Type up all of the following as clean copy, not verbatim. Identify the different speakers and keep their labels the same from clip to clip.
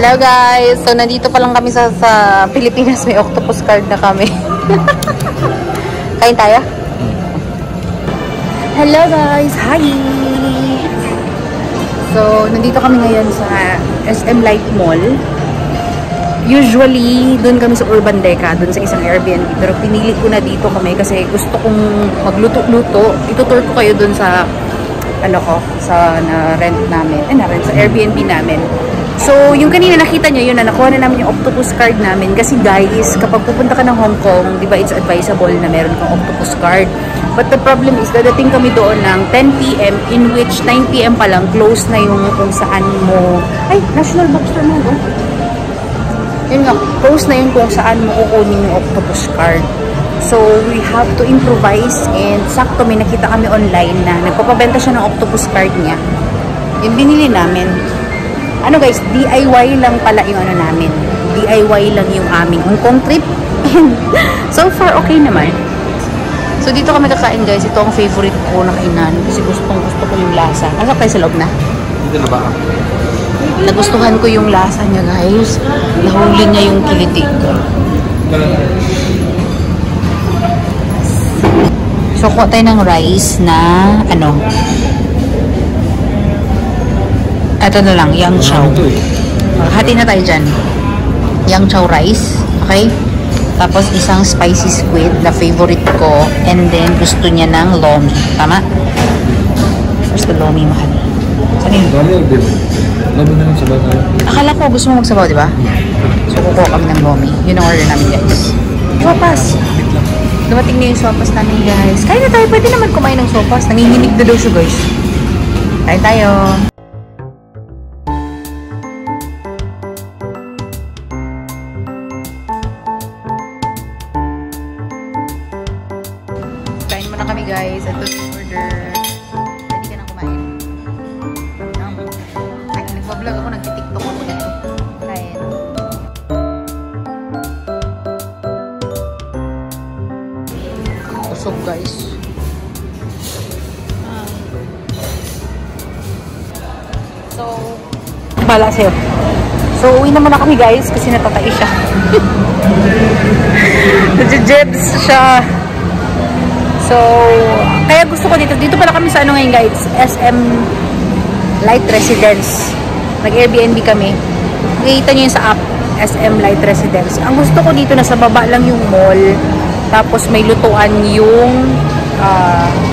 Speaker 1: Hello guys! So, nandito pa lang kami sa Pilipinas. May octopus card na kami. Kain tayo? Hello guys! Hi! So, nandito kami ngayon sa SM Light Mall. Usually, doon kami sa Urban Deca, doon sa isang Airbnb. Pero pinili ko na dito kami kasi gusto kong magluto-luto. Itutour ko kayo doon sa sa na-rent namin. Na-rent sa Airbnb namin. So, yung kanina nakita nyo, yun na, nakuha na namin yung octopus card namin. Kasi guys, kapag pupunta ka ng Hong Kong, di ba it's advisable na meron kang octopus card. But the problem is, dadating kami doon ng 10 PM, in which 9 PM pa lang, close na yung kung saan mo... Ay, National Bookstore mo, oh. Yun nga, close na yun kung saan mo kukunin yung octopus card. So, we have to improvise, and sakto may nakita kami online na nagpapabenta siya ng octopus card niya. Yung binili namin. Ano guys, DIY lang pala yung ano namin. DIY lang yung aming Hong Kong trip. So far, okay naman. So dito kami kakain guys. Ito ang favorite ko na kainan. Kasi gusto ko yung lasa. Asa tayo sa loob na?
Speaker 2: Dito na ba?
Speaker 1: Nagustuhan ko yung lasa niya guys. Nahuli niya yung kilitig. So kuha tayo ng rice na ano. Ito na lang, yang chow. Hati na tayo dyan. Yang chow rice. Okay? Tapos isang spicy squid na favorite ko. And then gusto niya ng lomi. Tama? First the lomi, mahal. Saan yun?
Speaker 2: Lomi na lang sabaw tayo.
Speaker 1: Akala ko gusto mo magsabaw, di ba? So kukuha kami ng lomi. Yun ang order namin guys. Sopas! Dumating na yung sopas namin guys. Kaya na tayo, pwede naman kumain ng sopas. Nanginginig na daw siya guys. Kain tayo. Kain muna kami guys. Ito yung order. Pwede ka nang kumain. Ay, nagpa-vlog ako. Nag-tiktok ako dito. Kain. Kusog guys. So, bala sa'yo. So, uwi na muna kami guys kasi natatay siya. Nag-jebs siya. So, kaya gusto ko dito. Dito pala kami sa ano ngayon guys. SM Light Residence. Nag-Airbnb kami. Nakikita nyo yun sa app. SM Light Residence. Ang gusto ko dito, nasa baba lang yung mall. Tapos may lutuan yung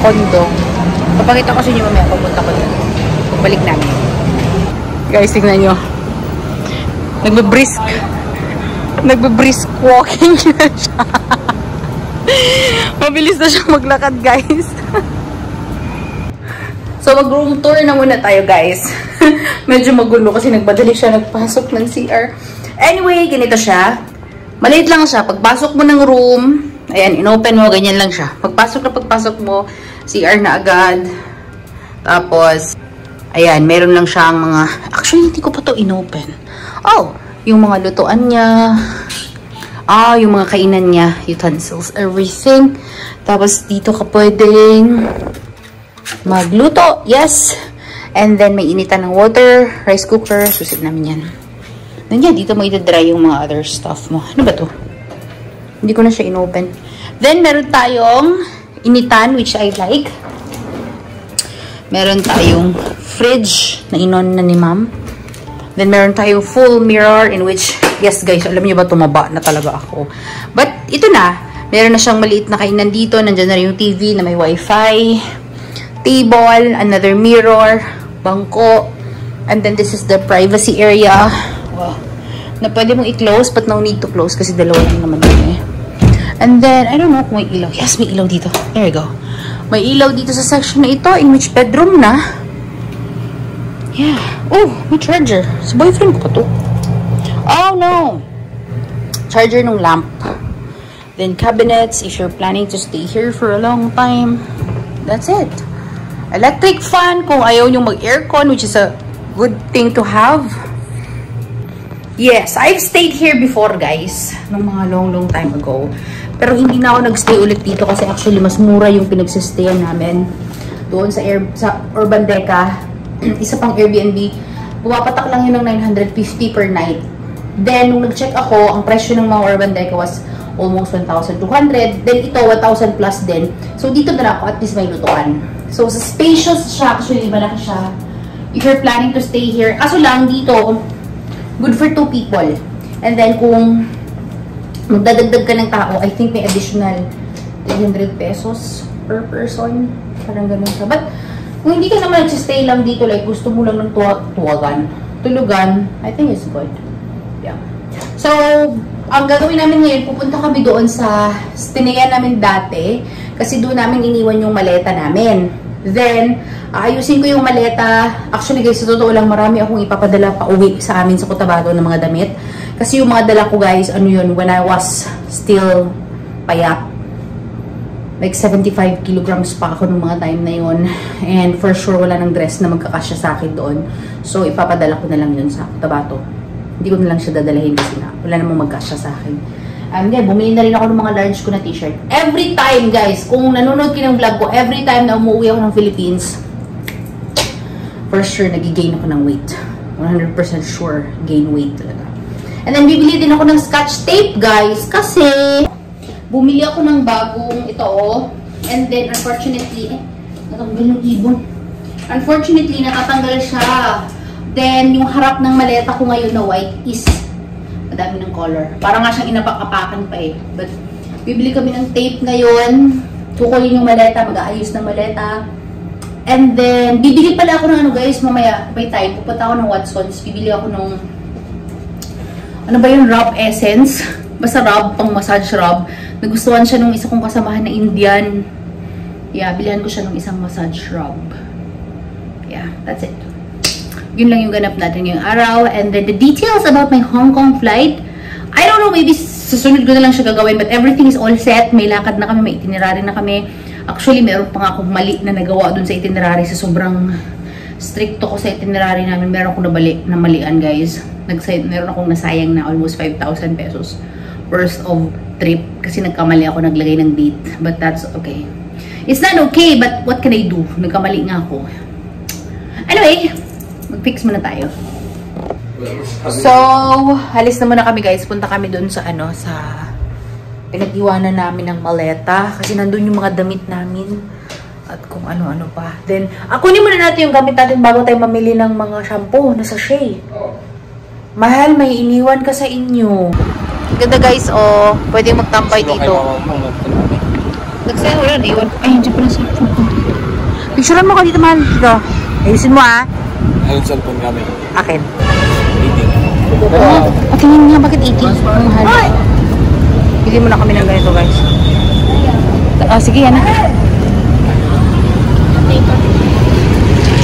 Speaker 1: condo. Papakita ko sa inyo mamaya. Pupunta ko dito. Pagbalik namin. Guys, tignan nyo. Nagbe-brisk walking na siya. Mabilis na siya maglakad, guys. So, mag-room tour na muna tayo, guys. Medyo magulo kasi nagpadali siya nagpasok ng CR. Anyway, ganito siya. Maliit lang siya. Pagpasok mo ng room, ayan, inopen mo, ganyan lang siya. Pagpasok mo, CR na agad. Tapos, ayan, meron lang siyang mga... Actually, hindi ko pa to inopen. Oh, yung mga lutuan niya. Yung mga kainan niya. Utensils, everything. Tapos, dito ka pwedeng magluto. Yes. And then, may initan ng water. Rice cooker. Susit namin yan. Then, yan, dito mo ito-dry yung mga other stuff mo. Ano ba to? Hindi ko na siya inopen. Then, meron tayong initan, which I like. Meron tayong fridge na inon na ni ma'am. Then, meron tayong full mirror in which, yes guys, alam niyo ba, tumaba na talaga ako. But, ito na. Meron na siyang maliit na kainan dito. Nandiyan na rin yung TV na may wifi. Table, another mirror, bangko. And then, this is the privacy area. Wow. Na pwede mong i-close, but no need to close kasi dalawa lang naman yun eh. And then, I don't know kung may ilaw. Yes, may ilaw dito. There you go. May ilaw dito sa section na ito, in which bedroom na. Yeah. Oh, may charger. Sa boyfriend ko pa to. Oh, no. Charger ng lamp. Then, cabinets, if you're planning to stay here for a long time. That's it. Electric fan, kung ayaw nyo mag-aircon, which is a good thing to have. Yes, I've stayed here before, guys. Nung mga long time ago. Pero hindi na ako nag-stay ulit dito kasi actually mas mura yung pinagsistayan namin. Doon sa Urban Deca. Isa pang Airbnb. Pumapatak lang yun ng 950 per night. Then, nung nag-check ako, ang presyo ng mga Urban Deca was almost 1,200. Then, ito, 1,000 plus din. So, dito na ako, at least may lutuan. So, sa spacious siya, actually, malaki siya. If you're planning to stay here, kaso lang dito, good for 2 people. And then, kung magdadagdag ka ng tao, I think may additional 300 pesos per person. Parang ganun siya. But, kung hindi ka naman nagsistay lang dito, like gusto mo lang ng tulugan, I think it's good. Yeah. So, ang gagawin namin ngayon, pupunta kami doon sa tinayan namin dati kasi doon namin iniwan yung maleta namin. Then, ayusin ko yung maleta. Actually guys, sa totoo lang, marami akong ipapadala pa uwi sa amin sa Cotabato ng mga damit. Kasi yung mga dala ko guys, ano yun, when I was still payat. Like 75 kilograms pa ako nung mga time na yun. And for sure, wala nang dress na magkakasya sa akin doon. So, ipapadala ko na lang yun sa Cotabato. Hindi ko na lang siya dadalahin kasi na wala namang magkasya sa akin. Yeah, bumili na rin ako ng mga large ko na t-shirt. Every time, guys, kung nanonood kayo ng vlog ko, every time na umuwi ako ng Philippines, for sure, nagigain ako ng weight. 100% sure, gain weight talaga. And then, bibili din ako ng scotch tape, guys, kasi bumili ako ng bagong ito, oh. And then, unfortunately, natanggal yung ibon. Unfortunately, natatanggal siya. Then, yung harap ng maleta ko ngayon na white is madami ng color. Parang nga siyang inapak-apakan pa eh. But, bibili kami ng tape ngayon. Kukunin yung maleta, mag-aayos ng maleta. And then, bibili pala ako ng ano guys, mamaya, by time, pupunta ako ng Watsons. Bibili ako ng, ano ba yung rub essence? Basta rub, pang massage rub. Nagustuhan siya nung isa kong kasamahan na Indian. Yeah, bilihan ko siya nung isang massage rub. Yeah, that's it. Yun lang yung ganap natin ngayong araw. And then the details about my Hong Kong flight, I don't know, maybe susunod ko na lang siya gagawin. But everything is all set. May lakad na kami, may itinerary na kami. Actually, meron pa nga akong mali na nagawa dun sa itinerary. Sa sobrang stricto ko sa itinerary namin, meron akong namalian guys. Meron akong nasayang na almost 5,000 pesos worth of trip kasi nagkamali ako naglagay ng date, but that's okay. It's not okay, but what can I do? Nagkamali nga ako. Anyway, mag-fix muna tayo. So, halis na muna kami guys. Punta kami doon sa ano, sa pinag-iwanan namin ng maleta kasi nandun yung mga damit namin at kung ano-ano pa. Then, kunin muna natin yung gamit natin bago tayo mamili ng mga shampoo na sachet. Mahal, may iniwan ka sa inyo. Ganda guys, oh. Pwede magtampay dito. Nagsayo, wala na iwan. Ay, hindi pa na cellphone ko. Picturean mo ka dito, mahal. Dito. Ayusin mo, ah.
Speaker 2: Ayun, cellphone kami.
Speaker 1: Akin.
Speaker 2: 18.
Speaker 1: Akin nga, bakit 18? Ang mahal. Pili mo na kami ng ganito, guys. Sige, yan na.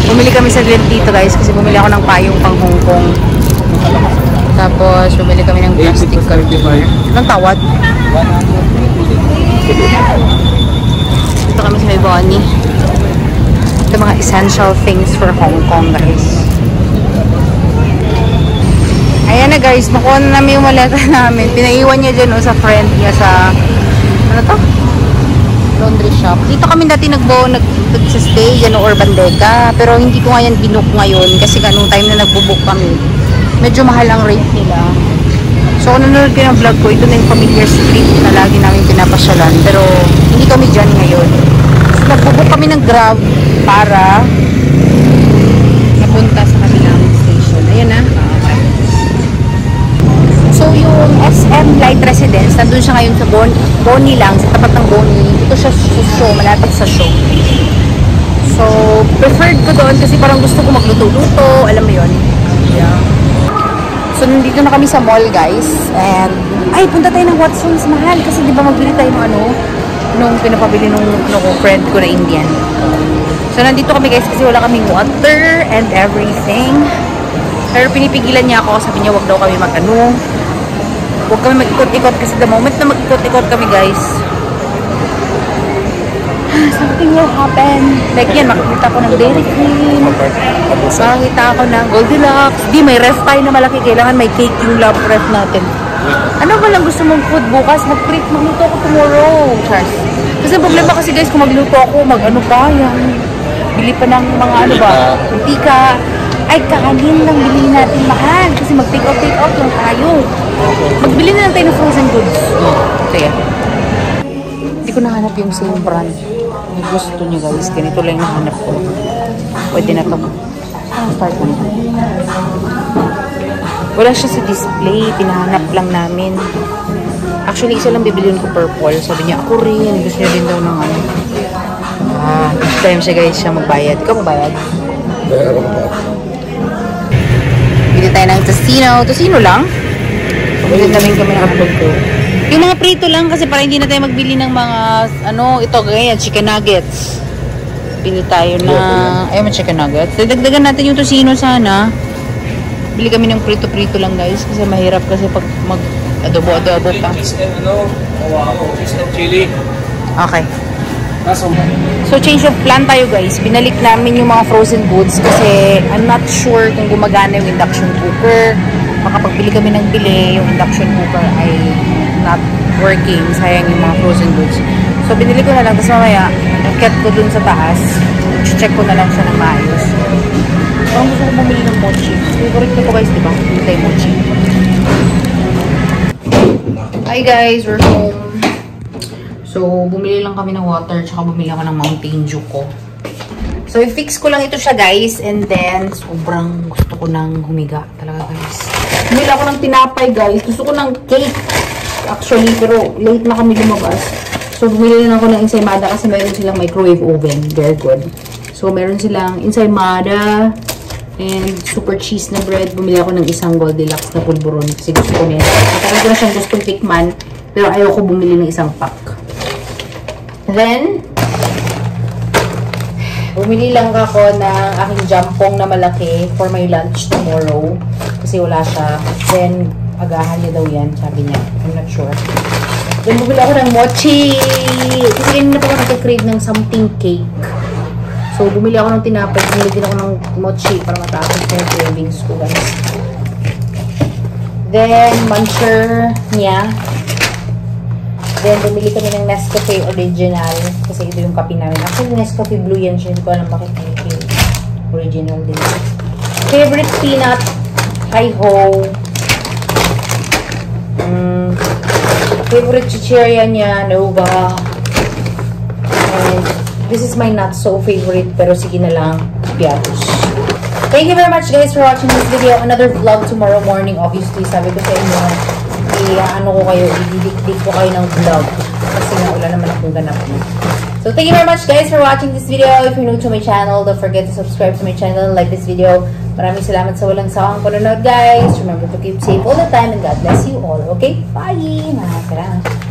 Speaker 1: Bumili kami sa dito, guys, kasi bumili ako ng payong pang Hong Kong. Tapos, bumili kami ng plastic card. Anong tawad? Ito kami sa may Bonnie. Ito mga essential things for Hong Kong, guys. Ayan na, guys. Nakuha na namin yung maleta namin. Pinaiwan niya dyan, sa friend niya sa, ano to? Laundry shop. Dito kami dati nag-stay, yan o Urban Deca. Pero hindi ko nga yan binook ngayon kasi ganung time na nagbo-book kami. Medyo mahal ang rate nila. So, kung nanonood kayo ng vlog ko, ito na yung familiar street na lagi namin pinapasyalan. Pero, hindi kami dyan ngayon. So, nagbo-book kami ng Grab para napunta sa kabilang station. Ayan na. So, yung SM Light Residence, nandun siya ngayon sa Bonnie lang, sa tapat ng Bonnie. Ito siya sa show, malapit sa show. So, preferred ko doon kasi parang gusto ko magluto-luto. Alam mo yun? Yeah. So, nandito na kami sa mall, guys. And, ay, punta tayo ng Watsons, mahal. Kasi, di ba, magbili tayo ng nung pinapabili nung friend ko na Indian. So, nandito kami, guys, kasi wala kaming water and everything. Pero, pinipigilan niya ako. Sabi niya, wag daw kami huwag kami mag-ikot-ikot. Kasi the moment na mag-ikot-ikot kami, guys, something will happen. Like yan, makikita ko ng Dairy Queen. Makikita ako ng Goldilocks. Di, may ref tayo na malaki. Kailangan may cake yung love ref natin. Ano ba lang gusto mong food bukas? Magluto ako tomorrow. Charles. Kasi problema kasi guys, kung magluto ako, mag-ano pa yan. Bili pa ng mga ano ba? Mantika. Ay, kanin lang bilhin natin, mahal. Kasi mag-take out lang tayo. Magbili na lang tayo ng frozen goods. Sige. Hindi ko nahanap yung same brand. Yung gusto nyo guys. Ganito lang yung nahanap ko. Pwede na ito. Start na. Wala siya sa display. Tinahanap lang namin. Actually, isa lang bibiliin ko purple. Sabi niya, ako rin. Gusto niya din daw ng ano. Next time siya guys siya magbayad. Ikaw magbayad? Bili tayo ng tocino. Tocino lang? Bili namin kami ng hotdog ko. Yung mga prito lang kasi para hindi na tayo magbili ng mga ano, ito ganyan, chicken nuggets. Bili tayo na ayun, chicken nuggets. Dagdagan natin yung tocino sana. Bili kami ng prito-prito lang guys kasi mahirap kasi pag mag adobo-adobo pa.
Speaker 2: Chili.
Speaker 1: Okay. So change of plan tayo guys. Binalik namin yung mga frozen goods kasi I'm not sure kung gumagana yung induction cooker. Makapagbili kami ng bili, yung induction cooker ay not working. Sayang yung mga frozen goods. So binili ko na lang. Tapos mamaya, nag-cat ko dun sa taas. Check ko na lang siya ng maayos. Parang gusto ko bumili ng mochi. Favorite ko po guys, diba? Hintay mochi. Hi guys, we're home. So, bumili lang kami ng water, tsaka bumili ako ng Mountain Dew ko. So, i-fix ko lang ito siya, guys. And then, sobrang gusto ko nang humiga talaga, guys. Bumili ako ng tinapay, guys. Gusto ko ng cake. Actually, pero late na kami lumabas. So, bumili lang ako ng ensaymada kasi meron silang microwave oven. Very good. So, meron silang ensaymada and super cheese na bread. Bumili ako ng isang Goldilocks na pulburon kasi gusto ko niya. Matagal ko na siyang gustong tikman, pero ayaw ko bumili ng isang pack. Then, bumili lang ako ng aking jampong na malaki for my lunch tomorrow. Kasi wala siya. Then, agahan niya daw yan. Sabi niya. I'm not sure. Then, bumili ako ng mochi. Kasi kanina pa ako nag-crave ng something cake. So, bumili ako ng tinapay. Bumili din ako ng mochi para matapos na yung cravings ko, guys. Then, muncher niya. Then, bumili kami ng Nescafe Original. Kasi ito yung kape namin. Actually, Nescafe Blue yan siya. Hindi ko alam bakit may original din. Favorite peanut. Hi-ho. Favorite chicheria niya. Nova. And this is my not so favorite. Pero sige na lang. Piatos. Thank you very much guys for watching this video. Another vlog tomorrow morning. Obviously, sabi ko sa inyo, ano ko kayo, ididikdik ko kayo ng vlog. Kasi nga, wala naman akong ganap na. So, thank you very much guys for watching this video. If you're new to my channel, don't forget to subscribe to my channel, like this video. Maraming salamat sa walang sawang panonood guys. Remember to keep safe all the time and God bless you all. Okay? Bye! Mga salamat.